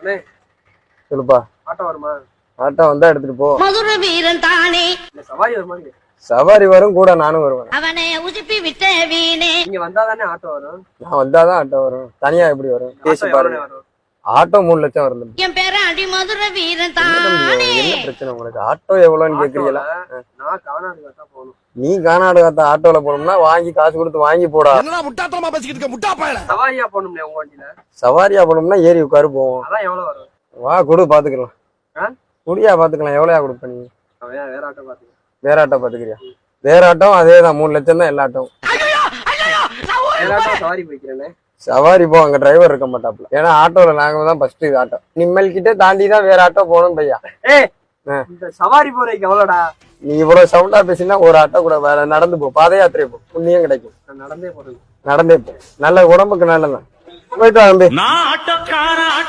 அண்ணே, சொல்லுப்பா. ஆட்டோ வருமா? ஆட்டோ வந்தா எடுத்துட்டு போ. மதுர வீரன் தானே. இல்ல, சவாரி வருமான்னு கேட்டேன். சவாரி வரும், கூட நானும் வருவேன். அவனை உசுப்பி விட்ட வீணே. நீங்க வந்தாதானே ஆட்டோ வரும். நான் வந்தாதான் ஆட்டோ வரும், தனியா எப்படி வரும்? பேசி ஆட்டோ பாருங்க. எவ்வளவு வரும்? ஆட்டோ 3 லட்சம் வரும் தம்பி. என் பேர அடி மதுர வீரன் என்ன தம்பி, தானே. என்ன பிரச்சனை உங்களுக்கு? ஆட்டோ எவ்வளவுன்னு கேக்குறீங்களா? ஆட்டோல நான் கர்நாடகா தான் போகணும். நீ கர்நாடகா ஆட்டோல போனோம்னா வாங்கி காசு கொடுத்து வாங்கி போடா. என்னடா முட்டாத்தனமா பேசிக்கிட்டு இருக்க முட்டா பயல. சவாரியா போகணும்னே உங்க வண்டியில. சவாரியா போனோம்னா ஏறி உட்காரு போவோம். அதான் எவ்வளவு வரும்? வா கொடு பாத்துக்கலாம். ஆ? முடியா பாத்துக்கலாம். எவ்வளவு கொடுப்ப நீ? அவன் வேற ஆட்டோ பாத்துக்க. வேற ஆட்டோ பாத்துக்கிறியா? வேற ஆட்டோ அதே தான், 3 லட்சம் தான் எல்லா ஆட்டோவும். வேற ஆட்டோ சவாரி போய்க்கிறேனே. சவாரி போ, அங்க டிரைவர் இருக்க மாட்டாப்ல. ஏன்னா ஆட்டோல நாங்க தான் ஃபர்ஸ்ட் இது ஆட்டோ. நிம்மல் கிட்ட தாண்டி தான் வேற ஆட்டோ போகணும் பையா. ஏய், இந்த சவாரி போறதுக்கு எவ்வளோடா? நீ இவ்வளவு சவுண்டா பேசினா ஒரு ஆட்டோ கூட வேற நடந்து போ, பாத யாத்திரை போ, புண்ணியம் கிடைக்கும். நான் நடந்தே போறேன். நடந்தே போ, நல்ல உடம்புக்கு நல்லதான். போயிட்டு வா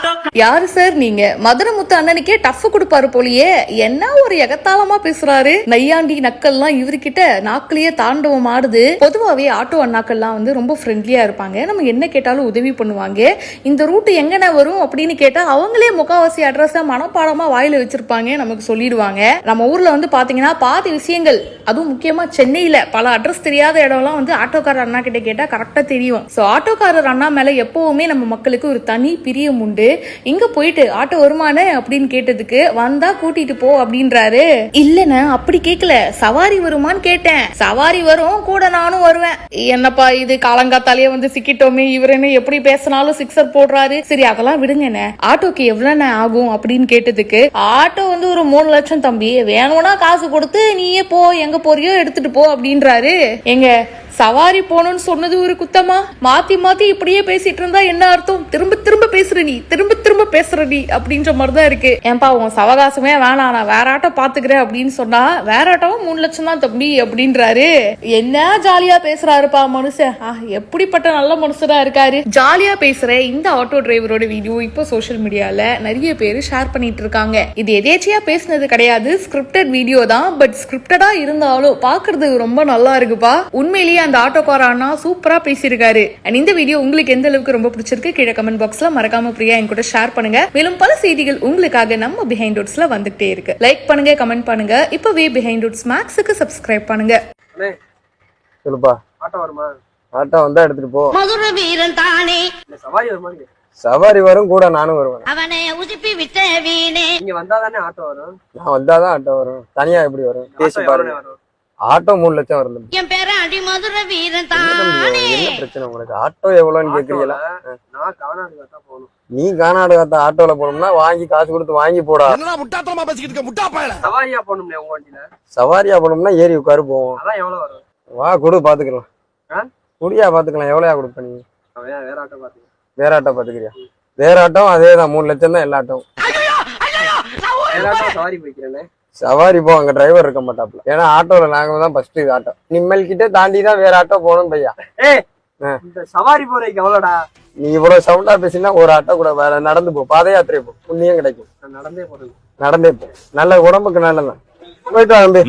தம்பி. யாரு சார் நீங்க? மதுரை முத்து அண்ணனுக்கே டஃப் கொடுப்பாரு போலியே. என்ன ஒரு எகத்தாளமா பேசுறாரு. நையாண்டி நக்கல்லாம் இவர்கிட்ட நாக்கிலேயே தாண்டவம் ஆடுது. பொதுவாவே ஆட்டோ அண்ணாக்கள்லாம் வந்து ரொம்ப ஃப்ரெண்ட்லியா இருப்பாங்க. நம்ம என்ன கேட்டாலும் உதவி பண்ணுவாங்க. இந்த ரூட் எங்கன வரும் அப்படின்னு கேட்டா அவங்களே முக்காவாசி அட்ரஸ மனப்பாடமா வாயில வச்சிருப்பாங்க, நமக்கு சொல்லிடுவாங்க. நம்ம ஊர்ல வந்து பாத்தீங்கன்னா பாதி விஷயங்கள், அதுவும் முக்கியமா சென்னையில பல அட்ரஸ் தெரியாத இடம்லாம் வந்து ஆட்டோக்காரர் அண்ணா கிட்ட கேட்டா கரெக்டா தெரியும். சோ ஆட்டோக்காரர் அண்ணா மேல எப்பவுமே நம்ம மக்களுக்கு ஒரு தனி பிரியம் உண்டு. இங்க போயிட்டு ஆட்டோ வருமானு அப்படின்னு கேட்டதுக்கு வந்தா கூட்டிட்டு போ அப்படின்றாரு. இல்லன்னு அப்படி கேட்கல, சவாரி வருமான்னு கேட்டேன். சவாரி வரும், கூட நானும் வருவேன். என்னப்பா இது காலங்காத்தாலேயே வந்து சிக்கிட்டோமே, இவருன்னு எப்படி பேசினாலும் சிக்ஸர் போடுறாரு. சரி அதெல்லாம் விடுங்கண்ணே, ஆட்டோக்கு எவ்வளவு ஆகும் அப்படின்னு கேட்டதுக்கு ஆட்டோ வந்து ஒரு 3 லட்சம் தம்பி, வேணும்னா காசு கொடுத்து நீயே போ, எங்க போறியோ எடுத்துட்டு போ அப்படின்றாரு. எங்க சவாரி போகணும்னு சொன்னது ஒரு குத்தமா? மாத்தி மாத்தி இப்படியே பேசிட்டு இருந்தா என்ன அர்த்தம்? திரும்ப திரும்ப பேசுற நீ, திரும்ப திரும்ப பேசுற நீ அப்படின்ற மாதிரிதான் இருக்கு. ஏன்பா உன் சவகாசமே வேணாம், நான் வேற ஆட்டோ பாத்துக்கிறேன் அப்படின்னு சொன்னா வேற ஆட்டோவும் 3 லட்சம் தான் தம்பி அப்படின்றாரு. என்ன ஜாலியா பேசுறாருப்பா மனுஷன். எப்படிப்பட்ட நல்ல மனுஷனா இருக்காரு. ஜாலியா பேசுற இந்த ஆட்டோ டிரைவரோட வீடியோ இப்போ சோசியல் மீடியால நிறைய பேர் ஷேர் பண்ணிட்டு இருக்காங்க. இது எதேச்சியா பேசுனது கிடையாது, ஸ்கிரிப்டட் வீடியோ தான். பட் ஸ்கிரிப்டடா இருந்தாலும் பாக்குறது ரொம்ப நல்லா இருக்குப்பா. உண்மையிலேயே அந்த ஆட்டோக்கார அண்ணா சூப்பரா பேசியிருக்காரு. அண்ட் இந்த வீடியோ உங்களுக்கு எந்த அளவுக்கு ரொம்ப பிடிச்சிருக்கு கீழே கமெண்ட் பாக்ஸ்ல மறக்காம பிரியா என் கூட ஷேர் பண்ணுங்க. மேலும் பல செய்திகள் உங்களுக்காக நம்ம பிஹைண்ட் ரூட்ஸ்ல வந்துட்டே இருக்கு. லைக் பண்ணுங்க, கமெண்ட் பண்ணுங்க. இப்பவே பிஹைண்ட் ரூட்ஸ் மேக்ஸுக்கு சப்ஸ்கிரைப் பண்ணுங்க. அண்ணே, சொல்லுப்பா. ஆட்டோ வருமா? ஆட்டோ வந்தா எடுத்துட்டு போ. மதுர வீரன் தானே. இல்ல, சவாரி வருமான்னு கேட்டேன். சவாரி வரும், கூட நானும் வருவேன். அவனை உசுப்பி விட்ட வீணே. நீங்க வந்தாதானே ஆட்டோ வரும். நான் வந்தாதான் ஆட்டோ வரும், தனியா எப்படி வரும்? பேசி ஆட்டோ பாருங்க. எவ்வளவு வரும்? ஆட்டோ 3 லட்சம் வரும் தம்பி. என் பேர அடி மதுர வீரன் என்ன தம்பி, தானே. என்ன பிரச்சனை உங்களுக்கு? ஆட்டோ எவ்வளவுன்னு கேக்குறீங்களா? ஆட்டோல நான் கர்நாடகா தான் போகணும். நீ கர்நாடகா ஆட்டோல போனோம்னா வாங்கி காசு கொடுத்து வாங்கி போடா. என்னடா முட்டாத்தனமா பேசிக்கிட்டு இருக்க முட்டா பயல. சவாரியா போகணும்னே உங்க வண்டியில. சவாரியா போனோம்னா ஏறி உட்காரு போவோம். அதான் எவ்வளவு வரும்? வா கொடு பாத்துக்கலாம். ஆ? முடியா பாத்துக்கலாம். எவ்வளவு கொடுப்ப நீ? அவன் வேற ஆட்டோ பாத்துக்க. வேற ஆட்டோ பாத்துக்கிறியா? வேற ஆட்டோ அதே தான், 3 லட்சம் தான் எல்லா ஆட்டோவும். வேற ஆட்டோ சவாரி போய்க்கிறேனே. சவாரி போ, அங்க டிரைவர் இருக்க மாட்டாப்ல. ஏன்னா ஆட்டோல நாங்க தான் ஃபர்ஸ்ட் இது ஆட்டோ. நிம்மல் கிட்ட தாண்டி தான் வேற ஆட்டோ போகணும் பையா. ஏய், இந்த சவாரி போறதுக்கு எவ்வளோடா? நீ இவ்வளவு சவுண்டா பேசினா ஒரு ஆட்டோ கூட வேற நடந்து போ, பாத யாத்திரை போ, புண்ணியம் கிடைக்கும். நான் நடந்தே போறேன். நடந்தே போ, நல்ல உடம்புக்கு நல்லதான். போயிட்டு வா தம்பி.